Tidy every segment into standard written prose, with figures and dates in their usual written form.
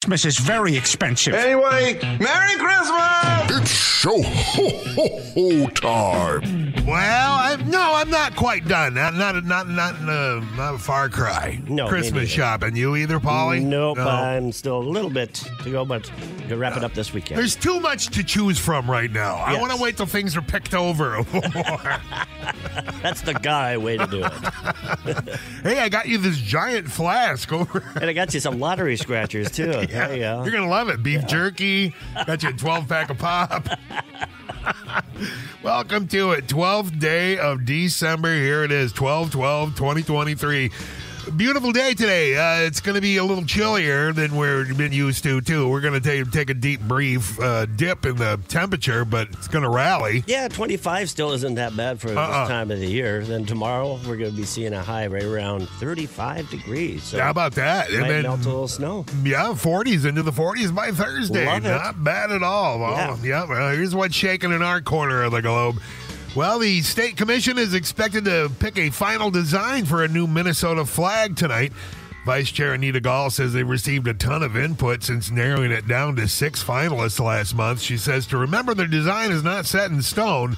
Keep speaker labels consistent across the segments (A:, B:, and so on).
A: Christmas is very expensive.
B: Anyway, Merry Christmas!
C: It's show-ho-ho-ho time.
D: Well, I'm not quite done. Not a far cry.
E: No,
D: Christmas shopping. You either, Paulie?
E: Nope,
D: No.
E: I'm still a little bit to go, but to wrap it up this weekend.
D: There's too much to choose from right now. I
E: Yes.
D: want to wait till things are picked over a little more.
E: That's the guy way to do it.
D: Hey, I got you this giant flask over.
E: And I got you some lottery scratchers, too.
D: Yeah,
E: There you go.
D: you're going to love it. Beef jerky. Got you a 12-pack of pop. Welcome to it. 12th day of December. Here it is, 12/12/2023. Beautiful day today. It's going to be a little chillier than we've been used to, too. We're going to take a deep, brief dip in the temperature, but it's going to rally.
E: Yeah, 25 still isn't that bad for this time of the year. Then tomorrow we're going to be seeing a high right around 35 degrees. So
D: How about that?
E: might melt a little snow.
D: Yeah, 40s into the 40s by Thursday.
E: Love it.
D: Not bad at all. Well, well, here's what's shaking in our corner of the globe. Well, the State Commission is expected to pick a final design for a new Minnesota flag tonight. Vice Chair Anita Gall says they received a ton of input since narrowing it down to 6 finalists last month. She says to remember their design is not set in stone.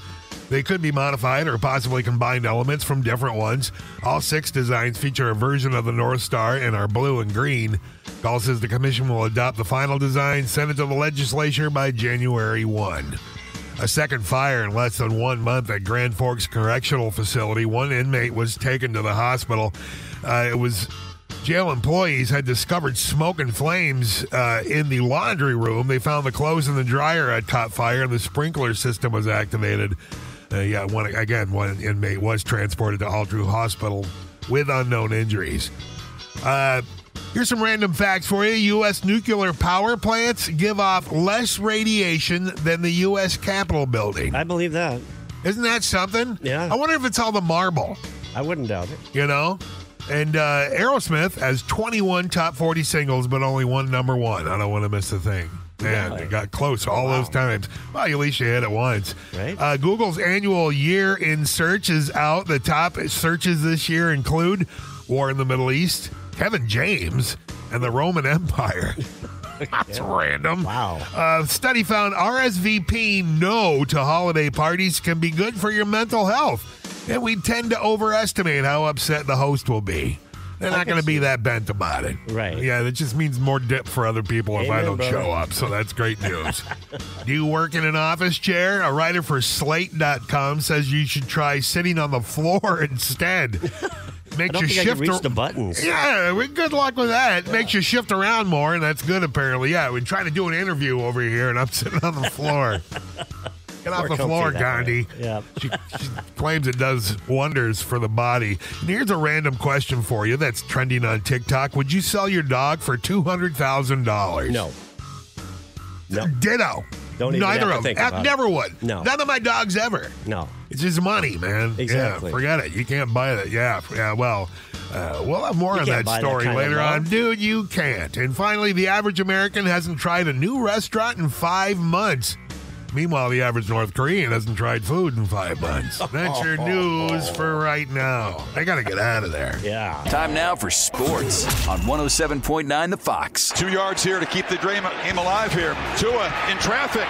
D: They could be modified or possibly combined elements from different ones. All 6 designs feature a version of the North Star and are blue and green. Gall says the commission will adopt the final design, send it to the legislature by January 1. A second fire in less than 1 month at Grand Forks Correctional Facility. One inmate was taken to the hospital. Jail employees had discovered smoke and flames in the laundry room. They found the clothes in the dryer had caught fire and the sprinkler system was activated. One inmate was transported to Aldru Hospital with unknown injuries. Here's some random facts for you. U.S. nuclear power plants give off less radiation than the U.S. Capitol building.
E: I believe that.
D: Isn't that something?
E: Yeah.
D: I wonder if it's all the marble,
E: I wouldn't doubt it.
D: you know? And Aerosmith has 21 top 40 singles, but only one number one. I don't want to miss a thing. Man,
E: Really?
D: it got close all those times. Well, at least you hit it once.
E: Right.
D: Google's annual year in search is out. The top searches this year include war in the Middle East, Kevin James, and the Roman Empire. That's random.
E: Wow.
D: Study found RSVP no to holiday parties can be good for your mental health. And we tend to overestimate how upset the host will be. They're not going to be that bent about it.
E: Right.
D: Yeah, that just means more dip for other people if I
E: Amen,
D: don't
E: brother.
D: show up. So that's great news. Do you work in an office chair? A writer for Slate.com says you should try sitting on the floor instead.
E: I
D: Makes
E: don't
D: you
E: think I
D: shift.
E: can reach the buttons.
D: Yeah, good luck with that. It makes you shift around more, and that's good, apparently. Yeah, we're trying to do an interview over here, and I'm sitting on the floor. Get off
E: More
D: the
E: comfy
D: floor,
E: that
D: Gandhi.
E: way. Yeah.
D: She claims it does wonders for the body. And here's a random question for you that's trending on TikTok. Would you sell your dog for $200,000?
E: No. No.
D: Ditto.
E: Don't even
D: Neither
E: have to
D: of
E: think
D: them.
E: about
D: Never
E: it.
D: would.
E: No.
D: None of my dogs ever.
E: No.
D: It's just money, man.
E: Exactly.
D: Yeah, forget it. You can't buy that. Yeah, well, we'll have more
E: You
D: on
E: can't
D: that
E: buy that
D: story
E: kind of
D: later on.
E: love.
D: Dude, you can't. And finally, the average American hasn't tried a new restaurant in 5 months. Meanwhile, the average North Korean hasn't tried food in 5 months. That's your news for right now. They got to get out of there.
E: Yeah.
F: Time now for sports on 107.9 The Fox.
B: 2 yards here to keep the game alive here. Tua in traffic.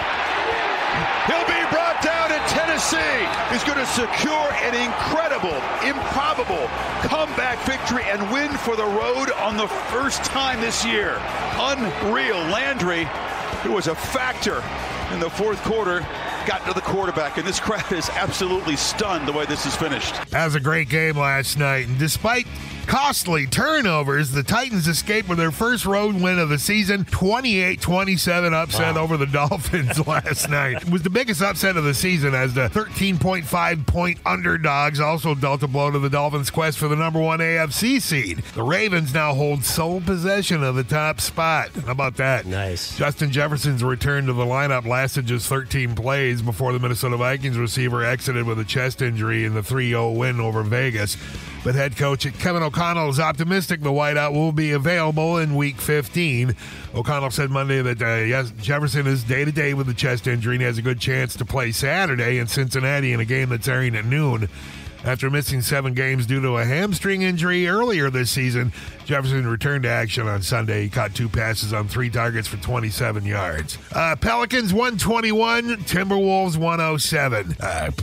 B: He'll be brought down in Tennessee. He's going to secure an incredible, improbable comeback victory and win for the road on the first time this year. Unreal. Landry, who was a factor in the fourth quarter, got to the quarterback, and this crowd is absolutely stunned the way this is finished.
D: That was a great game last night, and despite costly turnovers, the Titans escaped with their first road win of the season, 28-27 upset over the Dolphins last night. It was the biggest upset of the season as the 13.5-point underdogs also dealt a blow to the Dolphins' quest for the number 1 AFC seed. The Ravens now hold sole possession of the top spot. How about that?
E: Nice.
D: Justin Jefferson's return to the lineup lasted just 13 plays before the Minnesota Vikings receiver exited with a chest injury in the 3-0 win over Vegas. But head coach Kevin O'Connell is optimistic the wideout will be available in Week 15. O'Connell said Monday that yes, Jefferson is day-to-day with the chest injury and has a good chance to play Saturday in Cincinnati in a game that's airing at noon. After missing 7 games due to a hamstring injury earlier this season, Jefferson returned to action on Sunday. He caught 2 passes on 3 targets for 27 yards. Pelicans 121, Timberwolves 107.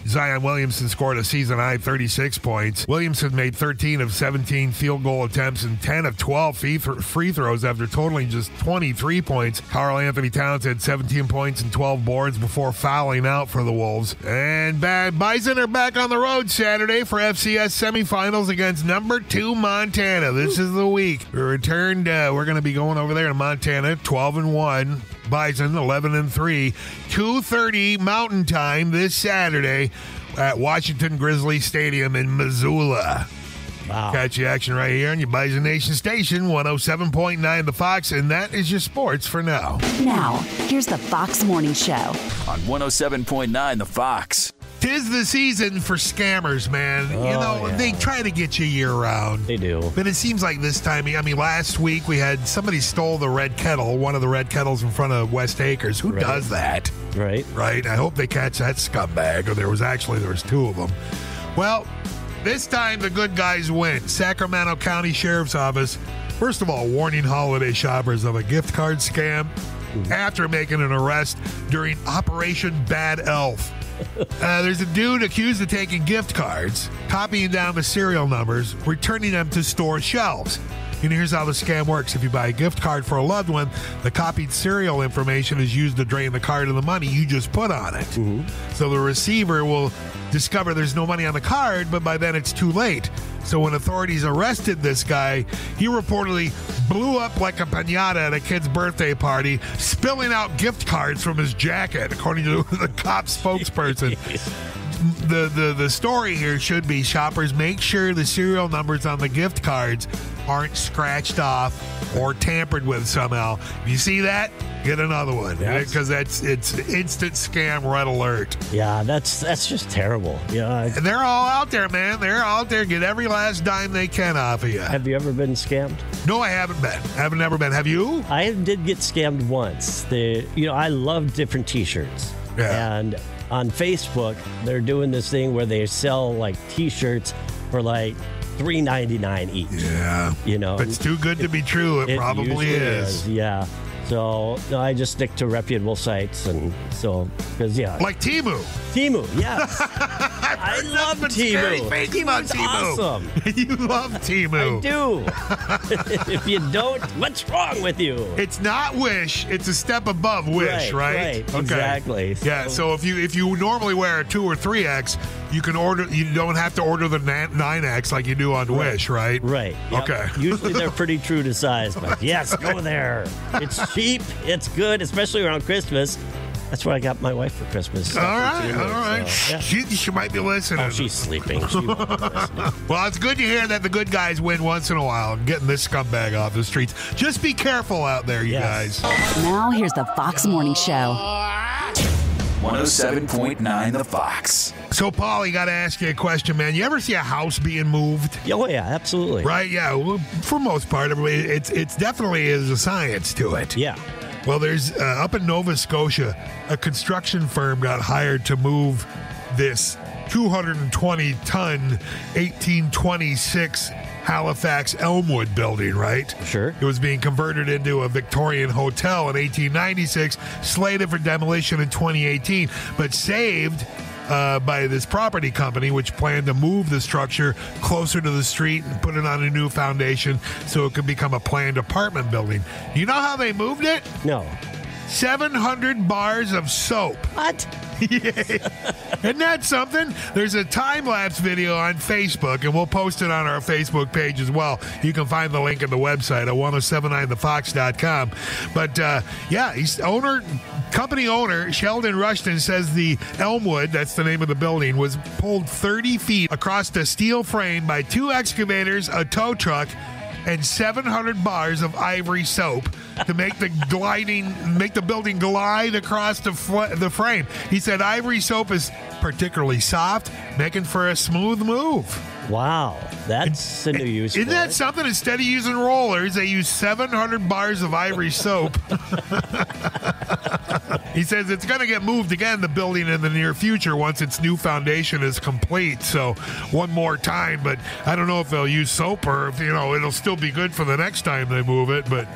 D: Zion Williamson scored a season-high 36 points. Williamson made 13 of 17 field goal attempts and 10 of 12 free throws after totaling just 23 points. Karl Anthony Towns had 17 points and 12 boards before fouling out for the Wolves. And Bison are back on the road Saturday for FCS semifinals against number 2 Montana. This is the week. We returned. We're going to be going over there to Montana, 12-1. Bison 11-3. 2:30 Mountain Time this Saturday at Washington Grizzly Stadium in Missoula.
E: Wow.
D: Catch the action right here on your Bison Nation station, 107.9 The Fox, and that is your sports for now.
A: Now, here's the Fox Morning Show
F: On 107.9 The Fox.
D: 'Tis the season for scammers, man. They try to get you year-round.
E: They do.
D: But it seems like this time, last week we had somebody stole the red kettle, one of the red kettles in front of West Acres. Who does that?
E: Right.
D: Right? I hope they catch that scumbag, or there was 2 of them. Well, this time the good guys win. Sacramento County Sheriff's Office, first of all, warning holiday shoppers of a gift card scam after making an arrest during Operation Bad Elf. There's a dude accused of taking gift cards, copying down the serial numbers, returning them to store shelves. And here's how the scam works. If you buy a gift card for a loved one, the copied serial information is used to drain the card of the money you just put on it. So the receiver will discover there's no money on the card, but by then it's too late. So when authorities arrested this guy, he reportedly blew up like a piñata at a kid's birthday party, spilling out gift cards from his jacket, according to the cop spokesperson. The story here should be, shoppers, make sure the serial numbers on the gift cards aren't scratched off or tampered with somehow. If you see that, get another one, because it's instant scam red alert.
E: Yeah, that's just terrible. Yeah,
D: and they're all out there, man. They're out there, get every last dime they can off of you.
E: Have you ever been scammed?
D: No, I haven't been. Haven't ever been. Have you?
E: I did get scammed once. I love different T-shirts.
D: Yeah.
E: And on Facebook, they're doing this thing where they sell like T-shirts for like $3.99 each.
D: Yeah.
E: If
D: it's too good to be true, it probably is.
E: Yeah. So I just stick to reputable sites, and because
D: like Temu.
E: Temu, yes. I love Temu.
D: Temu's
E: awesome.
D: You love Temu.
E: I do. If you don't, what's wrong with you?
D: It's not Wish. It's a step above Wish, right?
E: Okay. Exactly.
D: Yeah. So if you normally wear a 2 or 3X, you can order. You don't have to order the 9X like you do on Wish, right?
E: Right. Yep.
D: Okay.
E: Usually they're pretty true to size, but yes, go there. It's cheap. It's good, especially around Christmas. That's what I got my wife for Christmas.
D: All right.
E: So, yeah.
D: She might be listening.
E: Oh, she's sleeping. She won't be listening.
D: Well, it's good to hear that the good guys win once in a while and getting this scumbag off the streets. Just be careful out there, you guys.
A: Now here's the Fox Morning Show.
F: 107.9 The Fox.
D: So, Paul, you got to ask you a question, man. You ever see a house being moved?
E: Oh, yeah, absolutely.
D: Right, yeah. Well, for most part, it's definitely is a science to it.
E: Yeah.
D: Well, there's up in Nova Scotia, a construction firm got hired to move this 220-ton 1826 Halifax Elmwood building, right?
E: Sure.
D: It was being converted into a Victorian hotel in 1896, slated for demolition in 2018, but saved by this property company, which planned to move the structure closer to the street and put it on a new foundation so it could become a planned apartment building. You know how they moved it?
E: No.
D: 700 bars of soap.
E: What?
D: Yeah. Isn't that something? There's a time-lapse video on Facebook, and we'll post it on our Facebook page as well. You can find the link at the website at 1079thefox.com. But, company owner Sheldon Rushton says the Elmwood, that's the name of the building, was pulled 30 feet across the steel frame by 2 excavators, a tow truck, and 700 bars of ivory soap to make the building glide across the frame. He said ivory soap is particularly soft, making for a smooth move.
E: Wow, that's a new use.
D: Isn't that something? Instead of using rollers, they use 700 bars of ivory soap. He says it's going to get moved again, the building, in the near future once its new foundation is complete. So one more time, but I don't know if they'll use soap or if, it'll still be good for the next time they move it. But,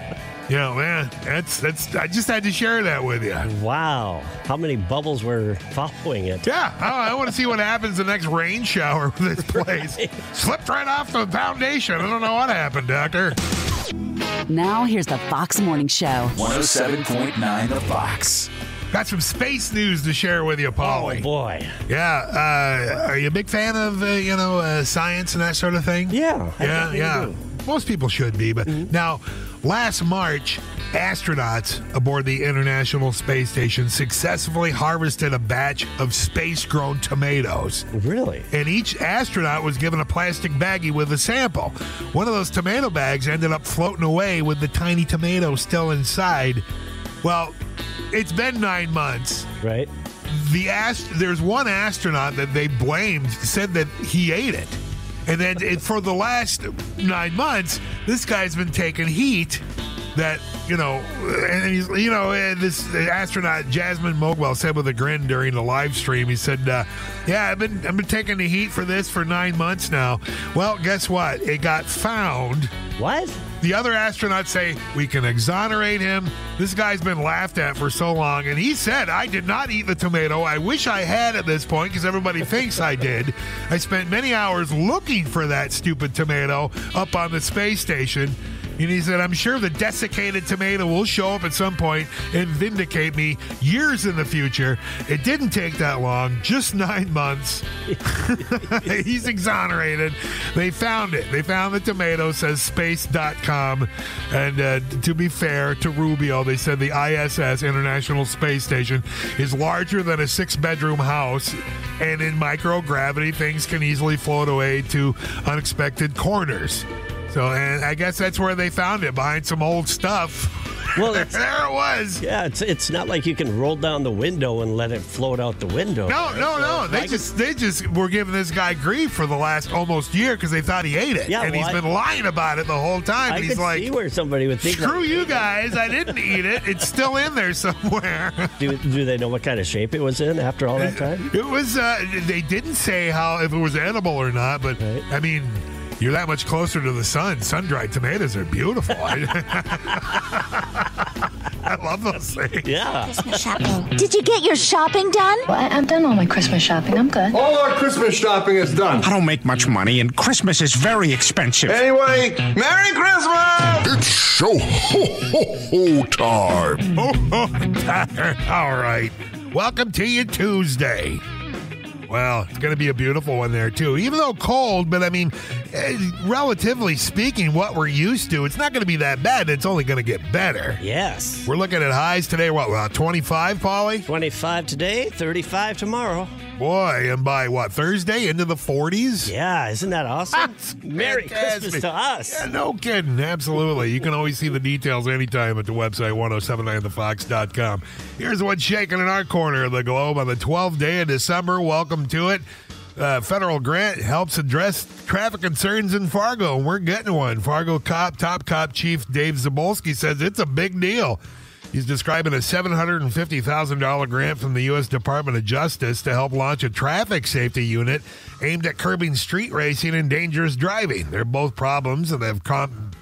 D: man, that's. I just had to share that with you.
E: Wow. How many bubbles were following it?
D: Yeah, I want to see what happens the next rain shower with this place.
E: Right.
D: Slipped right off the foundation. I don't know what happened, Doctor.
A: Now, here's the Fox Morning Show.
F: 107.9 The Fox.
D: Got some space news to share with you, Paulie.
E: Oh, boy.
D: Yeah. Are you a big fan of, science and that sort of thing?
E: Yeah.
D: Yeah. Most people should be. But now, last March, astronauts aboard the International Space Station successfully harvested a batch of space-grown tomatoes.
E: Really?
D: And each astronaut was given a plastic baggie with a sample. One of those tomato bags ended up floating away with the tiny tomato still inside. Well, it's been 9 months.
E: Right.
D: There's one astronaut that they blamed, said that he ate it. And then for the last 9 months, this guy's been taking heat that, and he's, this astronaut, Jasmine Mogwell, said with a grin during the live stream, he said, I've been taking the heat for this for 9 months now. Well, guess what? It got found.
E: What?
D: The other astronauts say, we can exonerate him. This guy's been laughed at for so long. And he said, I did not eat the tomato. I wish I had at this point because everybody thinks I did. I spent many hours looking for that stupid tomato up on the space station. And he said, I'm sure the desiccated tomato will show up at some point and vindicate me years in the future. It didn't take that long, just 9 months. He's exonerated. They found it. They found the tomato, says space.com. And to be fair to Rubio, they said the ISS, International Space Station, is larger than a 6-bedroom house. And in microgravity, things can easily float away to unexpected corners. So, and I guess that's where they found it, behind some old stuff.
E: Well,
D: there it was.
E: Yeah, it's not like you can roll down the window and let it float out the window.
D: No. They just were giving this guy grief for the last almost year because they thought he ate it.
E: Yeah,
D: and he's been lying about it the whole time.
E: I
D: And he's
E: could
D: like,
E: see where somebody would think.
D: screw you guys, I didn't eat it. It's still in there somewhere.
E: Do they know what kind of shape it was in after all that time?
D: It was, they didn't say if it was edible or not, but
E: Right.
D: I mean, you're that much closer to the sun. Sun-dried tomatoes are beautiful. I love those things.
E: Yeah.
G: Christmas shopping. Did you get your shopping done?
H: Well, I've done all my Christmas shopping. I'm good.
I: All our Christmas shopping is done.
J: I don't make much money, and Christmas is very expensive.
I: Anyway, Merry Christmas!
C: It's show ho time.
D: All right. Welcome to you Tuesday. Well, it's going to be a beautiful one there, too. Even though cold, but I mean, relatively speaking, what we're used to, it's not going to be that bad. It's only going to get better.
E: Yes.
D: We're looking at highs today, 25, Paulie?
E: 25 today, 35 tomorrow.
D: Boy, and by Thursday into the 40s?
E: Yeah, isn't that awesome? Merry
D: Fantastic.
E: Christmas to us.
D: Yeah, no kidding. Absolutely. You can always see the details anytime at the website, 1079thefox.com. Here's what's shaking in our corner of the globe on the 12th day of December. Welcome to it. Federal grant helps address traffic concerns in Fargo, and we're getting one. Fargo top cop Chief Dave Zabolski says it's a big deal. He's describing a $750,000 grant from the U.S. Department of Justice to help launch a traffic safety unit aimed at curbing street racing and dangerous driving. They're both problems that have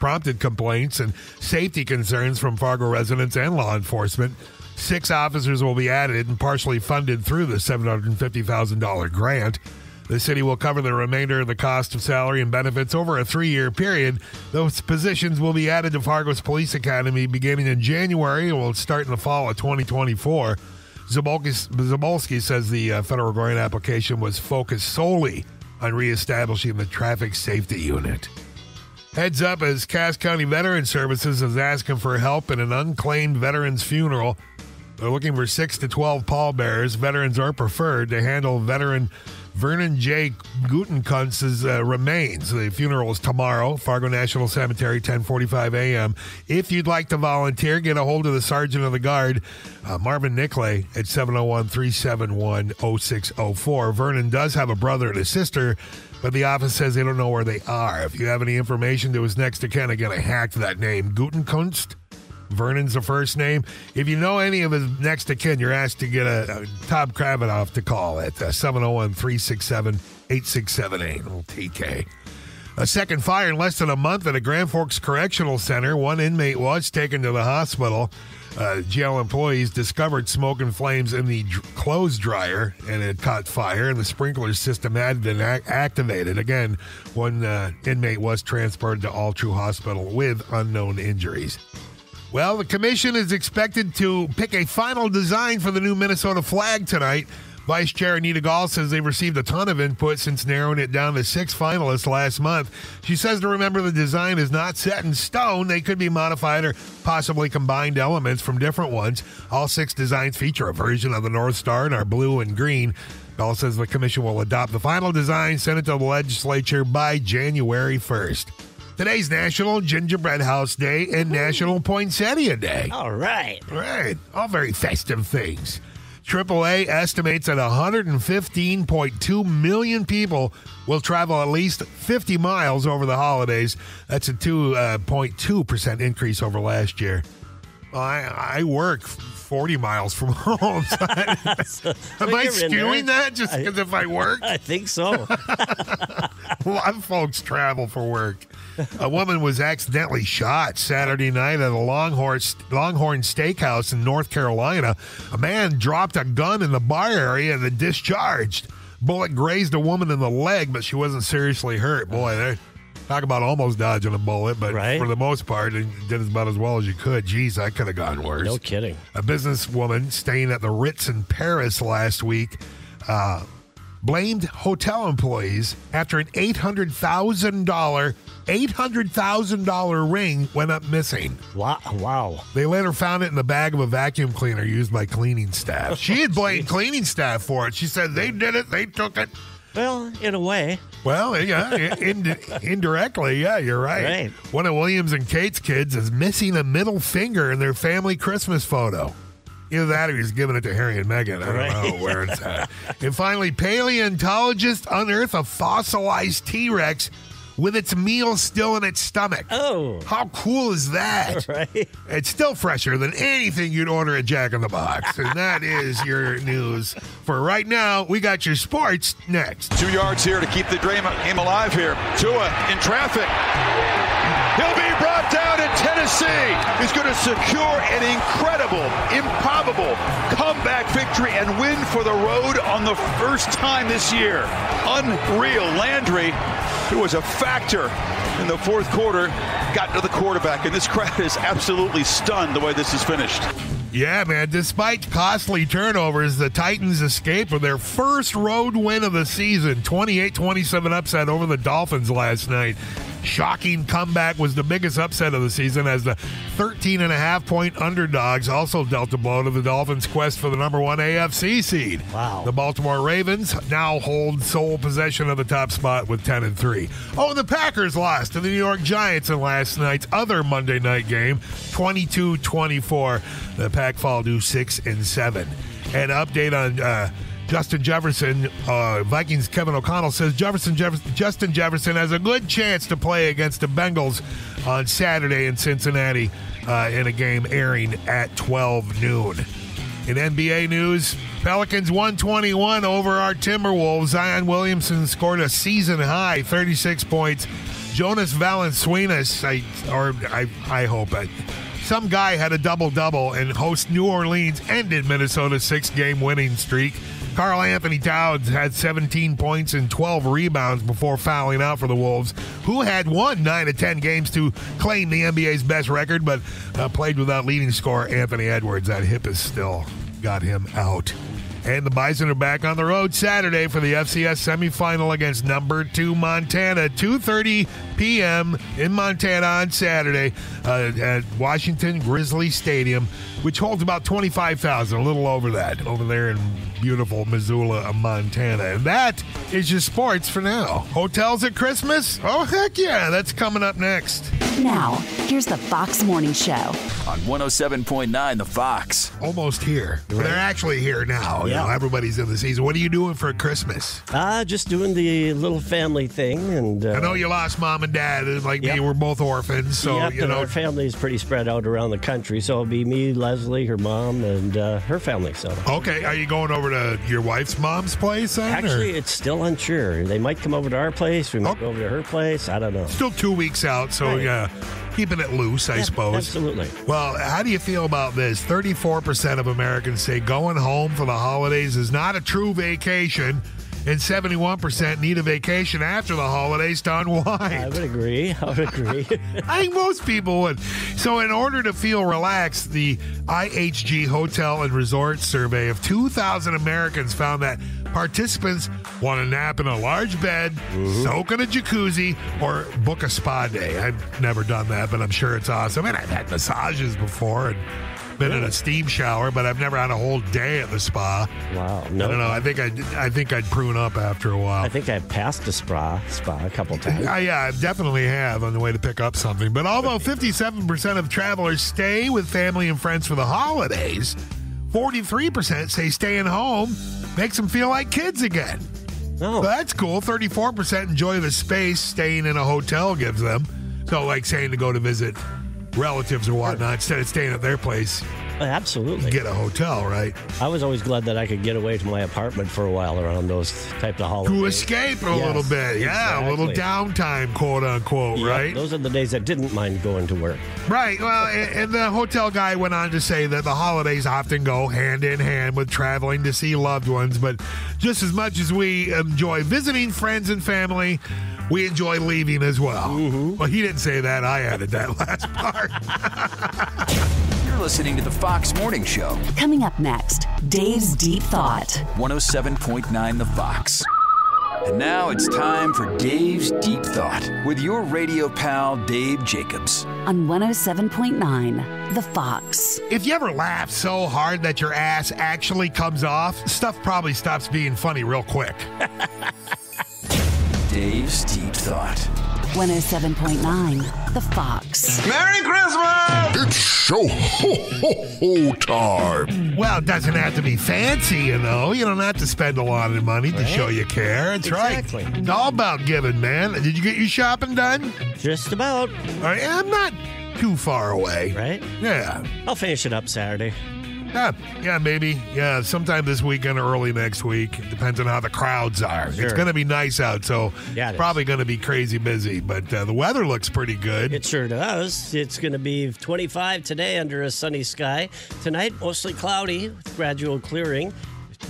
D: prompted complaints and safety concerns from Fargo residents and law enforcement. 6 officers will be added and partially funded through the $750,000 grant. The city will cover the remainder of the cost of salary and benefits over a 3-year period. Those positions will be added to Fargo's Police Academy beginning in January and will start in the fall of 2024. Zabolski says the federal grant application was focused solely on reestablishing the traffic safety unit. Heads up as Cass County Veteran Services is asking for help in an unclaimed veteran's funeral. They're looking for 6 to 12 pallbearers. Veterans are preferred to handle veteran Vernon J. Gutenkunst's remains. The funeral is tomorrow, Fargo National Cemetery, 10:45 a.m. If you'd like to volunteer, get a hold of the Sergeant of the Guard, Marvin Nicklay, at 701-371-0604. Vernon does have a brother and a sister, but the office says they don't know where they are. If you have any information to his next of kin, again, I hacked that name, Gutenkunst. Vernon's the first name. If you know any of his next of kin, you're asked to get a Tom Kravinoff to call at 701-367-8678. Little TK. A second fire in less than a month at a Grand Forks Correctional Center. One inmate was taken to the hospital. Jail employees discovered smoke and flames in the clothes dryer, and it caught fire, and the sprinkler system had been activated. Again, one inmate was transported to All True Hospital with unknown injuries. Well, the commission is expected to pick a final design for the new Minnesota flag tonight. Vice Chair Anita Gall says they've received a ton of input since narrowing it down to 6 finalists last month. She says to remember the design is not set in stone. They could be modified or possibly combined elements from different ones. All 6 designs feature a version of the North Star and are blue and green. Gall says the commission will adopt the final design, send it to the legislature by January 1st. Today's National Gingerbread House Day and National Poinsettia Day.
E: All right.
D: Right. All very festive things. AAA estimates that 115.2 million people will travel at least 50 miles over the holidays. That's a 2.2% increase over last year. Well, I work 40 miles from home. So am I skewing that just because if I work?
E: I think so.
D: A lot of folks travel for work. A woman was accidentally shot Saturday night at a Longhorn Steakhouse in North Carolina. A man dropped a gun in the bar area and it discharged. Bullet grazed a woman in the leg, but she wasn't seriously hurt. Boy, talk about almost dodging a bullet, but for the most part, it did about as well as you could. Geez, that could have gone worse.
E: No kidding.
D: A businesswoman staying at the Ritz in Paris last week blamed hotel employees after an $800,000 ring went up missing.
E: Wow.
D: They later found it in the bag of a vacuum cleaner used by cleaning staff. She had blamed cleaning staff for it. She said they did it. They took it.
E: Well, in a way.
D: Well, yeah, indirectly, yeah, you're right. One of Williams and Kate's kids is missing a middle finger in their family Christmas photo. Either that or he's giving it to Harry and Meghan. I don't know where it's at. And finally, paleontologists unearth a fossilized T-Rex with its meal still in its stomach.
E: Oh.
D: How cool is that?
E: Right.
D: It's still fresher than anything you'd order at Jack in the Box. And that is your news for right now. We got your sports next.
B: 2 yards here to keep the game alive here. Tua in traffic. He'll be brought down in Tennessee. He's going to secure an incredible, improbable comeback victory and win for the road on the first time this year. Unreal. Landry, who was a factor in the fourth quarter, got to the quarterback, and this crowd is absolutely stunned the way this is finished.
D: Yeah, man. Despite costly turnovers, the Titans escaped with their first road win of the season. 28-27 upset over the Dolphins last night. Shocking comeback was the biggest upset of the season as the 13.5-point underdogs also dealt a blow to the Dolphins' quest for the number 1 AFC seed.
E: Wow.
D: The Baltimore Ravens now hold sole possession of the top spot with 10-3. Oh, the Packers lost to the New York Giants in last night's other Monday night game, 22-24. The Pack fall to 6-7. An update on Justin Jefferson, Vikings Kevin O'Connell says Justin Jefferson has a good chance to play against the Bengals on Saturday in Cincinnati in a game airing at 12 noon. In NBA news, Pelicans 121 over our Timberwolves. Zion Williamson scored a season-high 36 points. Jonas Valanciunas, I hope some guy had a double-double, and host New Orleans ended Minnesota's 6-game winning streak. Karl Anthony Towns had 17 points and 12 rebounds before fouling out for the Wolves, who had won 9 of 10 games to claim the NBA's best record, but played without leading scorer Anthony Edwards. That hip has still got him out. And the Bison are back on the road Saturday for the FCS semifinal against number 2 Montana, 2:30 p.m. in Montana on Saturday at Washington Grizzly Stadium, which holds about 25,000, a little over that, over there in beautiful Missoula, Montana. And that is your sports for now. Hotels at Christmas? Oh, heck yeah. That's coming up next.
A: Now, here's the Fox Morning Show.
F: On 107.9 The Fox.
D: Almost here. They're actually here now.
E: Yeah.
D: know, everybody's in the season. What are you doing for Christmas?
E: Just doing the little family thing. And
D: I know you lost mom and dad, and like me, we're both orphans. So, you know.
E: Our family is pretty spread out around the country. So it'll be me, Leslie, her mom, and her family. So.
D: Okay. Are you going over to your wife's mom's place then?
E: Actually, it's still unsure. They might come over to our place. We might go over to her place. I don't know.
D: Still 2 weeks out. So, yeah. Keeping it loose, I suppose.
E: Absolutely.
D: Well, how do you feel about this? 34% of Americans say going home for the holidays is not a true vacation, and 71% need a vacation after the holidays to unwind.
E: I would agree. I
D: think most people would. So in order to feel relaxed, the IHG Hotel and Resort Survey of 2,000 Americans found that participants want to nap in a large bed, soak in a jacuzzi, or book a spa day. I've never done that, but I'm sure it's awesome. And I've had massages before and been in a steam shower, but I've never had a whole day at the spa.
E: Wow. No.
D: I don't know. I think I'd prune up after a while.
E: I think I've passed a spa a couple times.
D: Yeah, I definitely have on the way to pick up something. But although 57% of travelers stay with family and friends for the holidays, 43% say staying home makes them feel like kids again.
E: Oh.
D: So that's cool. 34% enjoy the space staying in a hotel gives them. So like saying to go to visit relatives or whatnot instead of staying at their place.
E: Absolutely.
D: Get a hotel, right?
E: I was always glad that I could get away to my apartment for a while around those types of holidays.
D: To escape a little bit. Yeah,
E: exactly.
D: A little downtime, quote unquote, right?
E: Those are the days I didn't mind going to work.
D: Right. Well, and the hotel guy went on to say that the holidays often go hand in hand with traveling to see loved ones, but just as much as we enjoy visiting friends and family, we enjoy leaving as well. Mm-hmm. Well, he didn't say that. I added that last part.
F: You're listening to the Fox Morning Show.
A: Coming up next, Dave's Deep Thought.
F: 107.9 The Fox. And now it's time for Dave's Deep Thought with your radio pal, Dave Jacobs.
A: On 107.9 The Fox.
D: If you ever laugh so hard that your ass actually comes off, stuff probably stops being funny real quick.
F: Dave's Deep Thought.
A: 107.9 The Fox.
I: Merry Christmas!
C: It's show ho time.
D: Well, it doesn't have to be fancy, you know. You don't have to spend a lot of money to show you care. That's
E: exactly.
D: Right. It's all about giving, man. Did you get your shopping done?
E: Just about.
D: All right, I'm not too far away.
E: Right?
D: Yeah.
E: I'll finish it up Saturday.
D: Yeah, maybe. Yeah, sometime this weekend or early next week. It depends on how the crowds are.
E: Sure.
D: It's going to be nice out, so it's probably going to be crazy busy. But the weather looks pretty good.
E: It sure does. It's going to be 25 today under a sunny sky. Tonight, mostly cloudy with gradual clearing.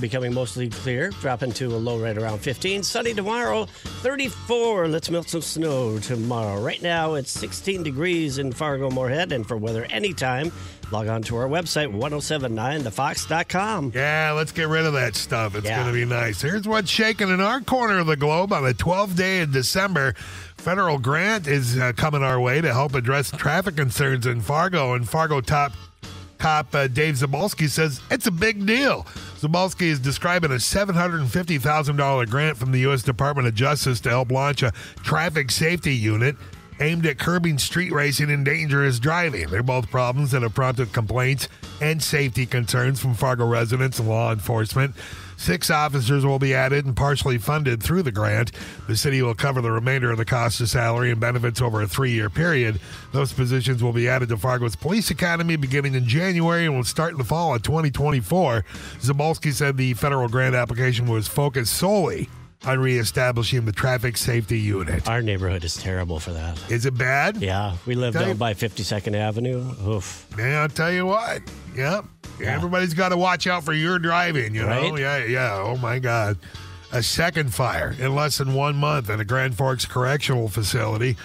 E: Becoming mostly clear, dropping to a low right around 15. Sunny tomorrow, 34. Let's melt some snow tomorrow. Right now, it's 16 degrees in Fargo-Moorhead. And for weather anytime, log on to our website, 1079thefox.com.
D: Yeah, let's get rid of that stuff. It's going to be nice. Here's what's shaking in our corner of the globe on the 12th day of December. Federal grant is coming our way to help address traffic concerns in Fargo. And Fargo Cop Dave Zabalski says it's a big deal. Zabalski is describing a $750,000 grant from the U.S. Department of Justice to help launch a traffic safety unit aimed at curbing street racing and dangerous driving. They're both problems that have prompted complaints and safety concerns from Fargo residents and law enforcement. 6 officers will be added and partially funded through the grant. The city will cover the remainder of the cost of salary and benefits over a 3-year period. Those positions will be added to Fargo's Police Academy beginning in January and will start in the fall of 2024. Zabalski said the federal grant application was focused solely on reestablishing the traffic safety unit.
E: Our neighborhood is terrible for that.
D: Is it bad?
E: Yeah, we live down by 52nd Avenue. Oof.
D: Man, I'll tell you what. Yep. Yeah. Everybody's got to watch out for your driving, you know?
E: Right?
D: Yeah. Oh, my God. A second fire in less than 1 month at a Grand Forks Correctional Facility.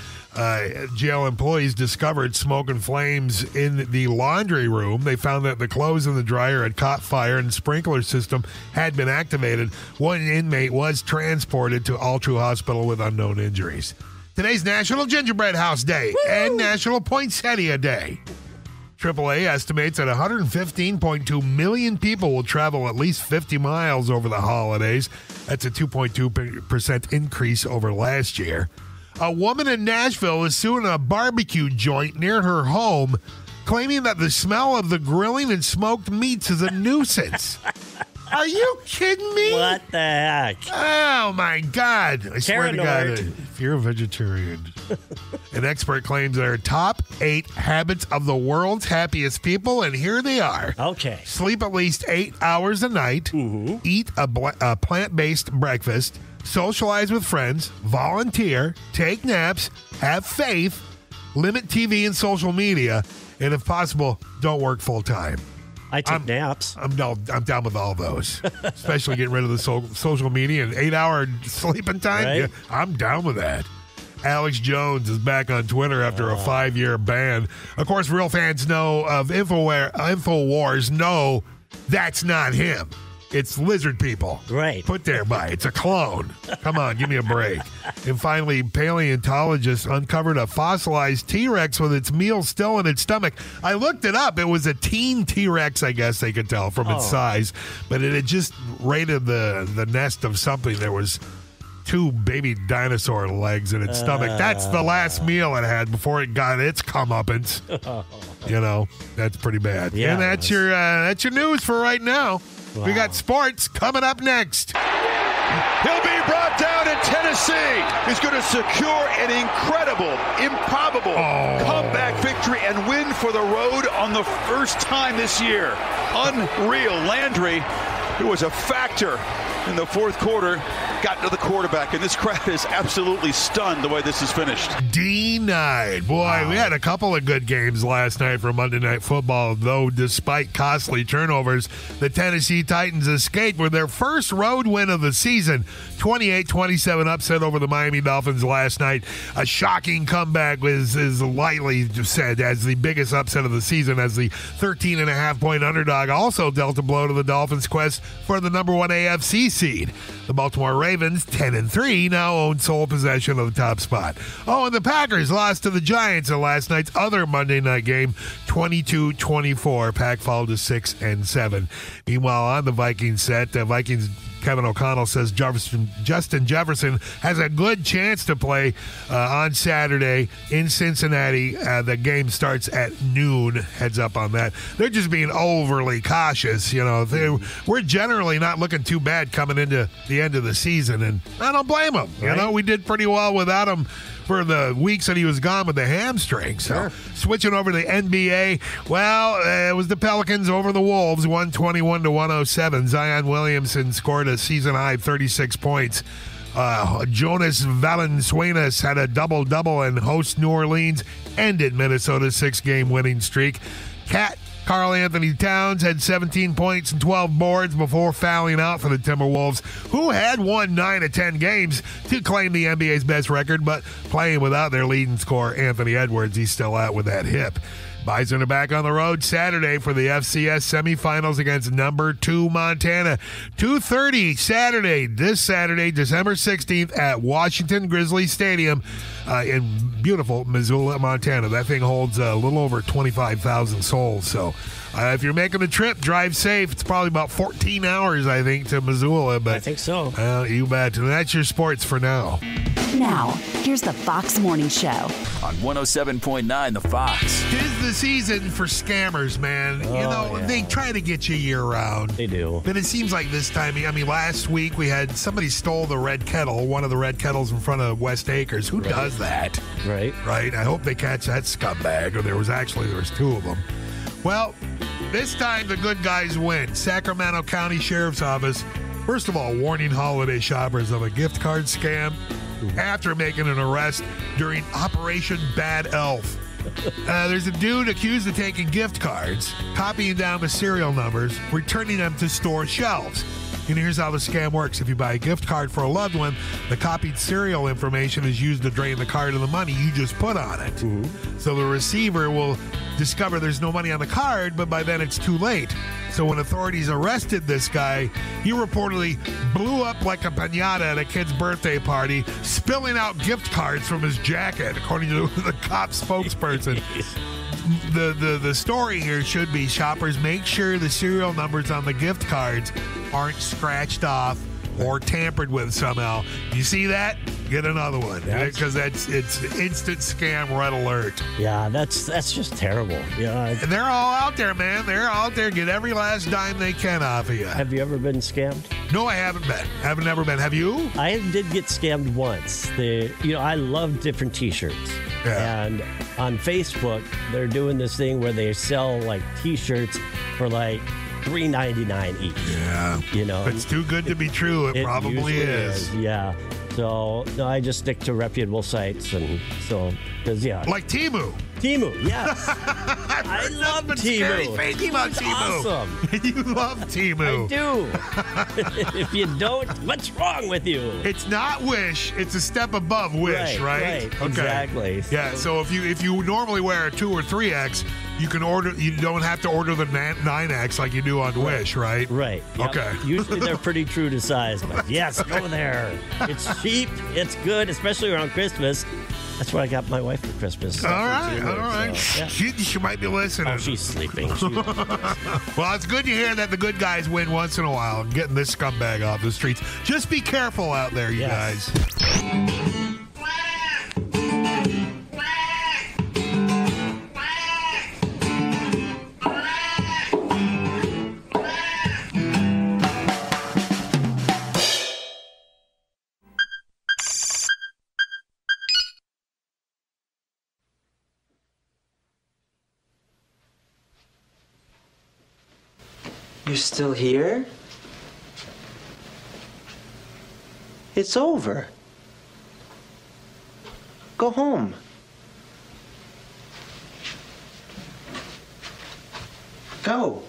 D: Jail employees discovered smoke and flames in the laundry room. They found that the clothes in the dryer had caught fire and the sprinkler system had been activated. One inmate was transported to Altru Hospital with unknown injuries. Today's National Gingerbread House Day and National Poinsettia Day. AAA estimates that 115.2 million people will travel at least 50 miles over the holidays. That's a 2.2% increase over last year. A woman in Nashville is suing a barbecue joint near her home, claiming that the smell of the grilling and smoked meats is a nuisance. Are you kidding me?
E: What the heck?
D: Oh, my God. I swear to God,
E: Paranoid.
D: if you're a vegetarian. An expert claims there are top 8 habits of the world's happiest people, and here they are.
E: Okay.
D: Sleep at least 8 hours a night, eat a plant-based breakfast, socialize with friends, volunteer, take naps, have faith, limit TV and social media, and if possible, don't work full-time.
E: I took naps.
D: I'm down with all those, especially getting rid of the social media and 8-hour sleeping time.
E: Right?
D: Yeah, I'm down with that. Alex Jones is back on Twitter after a 5-year ban. Of course, real fans know of InfoWars know that's not him. It's lizard people.
E: Right.
D: Put there by. It's a clone. Come on, give me a break. And finally, paleontologists uncovered a fossilized T-Rex with its meal still in its stomach. I looked it up. It was a teen T-Rex, I guess they could tell from its size. But it had just raided the nest of something. There was 2 baby dinosaur legs in its stomach. That's the last meal it had before it got its comeuppance. You know, that's pretty bad.
E: Yeah,
D: and that's your news for right now.
E: Wow.
D: We got sports coming up next.
B: He'll be brought down in Tennessee. He's going to secure an incredible, improbable comeback victory and win for the road on the first time this year. Unreal. Landry, who was a factor in the fourth quarter, got to the quarterback, and this crowd is absolutely stunned the way this is finished.
D: Denied. Boy, we had a couple of good games last night for Monday Night Football, though despite costly turnovers, the Tennessee Titans escaped with their first road win of the season. 28-27 upset over the Miami Dolphins last night. A shocking comeback is lightly said as the biggest upset of the season, as the 13.5-point underdog also dealt a blow to the Dolphins' quest for the number 1 AFC seed. The Baltimore Ravens, 10-3, now own sole possession of the top spot. Oh, and the Packers lost to the Giants in last night's other Monday night game, 22-24. Pack fell to 6-7. Meanwhile, on the Vikings set, the Vikings Kevin O'Connell says Justin Jefferson has a good chance to play on Saturday in Cincinnati. The game starts at noon. Heads up on that. They're just being overly cautious. You know, we're generally not looking too bad coming into the end of the season, and I don't blame them. Right. You know, we did pretty well without him for the weeks that he was gone with the hamstring. So switching over to the NBA, well, it was the Pelicans over the Wolves, 121-107. Zion Williamson scored a season-high 36 points. Jonas Valanciunas had a double-double, and host New Orleans ended Minnesota's 6-game winning streak. Karl Anthony Towns had 17 points and 12 boards before fouling out for the Timberwolves, who had won 9 of 10 games to claim the NBA's best record, but playing without their leading scorer, Anthony Edwards. He's still out with that hip. Bison are back on the road Saturday for the FCS semifinals against number 2 Montana. 2:30 this Saturday, December 16th at Washington Grizzly Stadium in beautiful Missoula, Montana. That thing holds a little over 25,000 souls. So if you're making the trip, drive safe. It's probably about 14 hours, I think, to Missoula. But
E: I think so.
D: You bet. And that's your sports for now.
A: Now, here's the Fox Morning Show
F: on 107.9 The Fox.
D: 'Tis the season for scammers, man. They try to get you year-round.
E: They do.
D: But it seems like this time, last week we had somebody stole the red kettle, one of the red kettles in front of West Acres. Who does that?
E: Right.
D: I hope they catch that scumbag, or there was 2 of them. Well, this time the good guys win. Sacramento County Sheriff's Office, first of all, warning holiday shoppers of a gift card scam after making an arrest during Operation Bad Elf. There's a dude accused of taking gift cards, copying down the serial numbers, returning them to store shelves. And here's how the scam works. If you buy a gift card for a loved one, the copied serial information is used to drain the card of the money you just put on it. So the receiver will discover there's no money on the card, but by then it's too late. So when authorities arrested this guy, he reportedly blew up like a piñata at a kid's birthday party, spilling out gift cards from his jacket, according to the cop spokesperson. The story here should be, shoppers, make sure the serial numbers on the gift cards aren't scratched off or tampered with somehow. You see that? Get another one, because it's instant scam red alert.
E: Yeah, that's just terrible. Yeah,
D: and they're all out there, man. They're out there, get every last dime they can off of you.
E: Have you ever been scammed?
D: No, I haven't been. Haven't ever been. Have you?
E: I did get scammed once. I love different T-shirts, and on Facebook they're doing this thing where they sell like T-shirts for like $3.99 each.
D: Yeah, it's too good to be true. It probably is.
E: Yeah. So no, I just stick to reputable sites, and so because
D: like Temu.
E: Temu, yes. I love Temu.
D: Temu's
E: awesome.
D: You love Temu.
E: I do. If you don't, what's wrong with you?
D: It's not Wish. It's a step above Wish, right?
E: Okay. Exactly.
D: Yeah. So if you normally wear a 2 or 3X, you can order. You don't have to order the 9X like you do on Wish, right?
E: Right. Yep.
D: Okay.
E: Usually they're pretty true to size, but yes, go there. It's cheap. It's good, especially around Christmas. That's what I got my wife for Christmas.
D: All right. So, yeah. She might be listening.
E: Oh, she's sleeping.
D: Well, it's good to hear that the good guys win once in a while and getting this scumbag off the streets. Just be careful out there, you guys.
K: You're still here? It's over. Go home. Go.